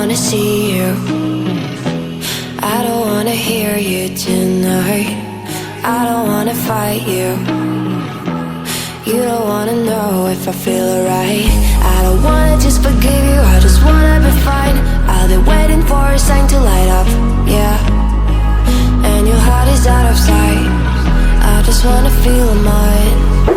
wanna see you, I don't wanna hear you tonight. I don't wanna fight you, you don't wanna know if I feel alright. I don't wanna just forgive you, I just wanna be fine. I'll be waiting for a sign to light up, yeah. And your heart is out of sight, I just wanna feel mine.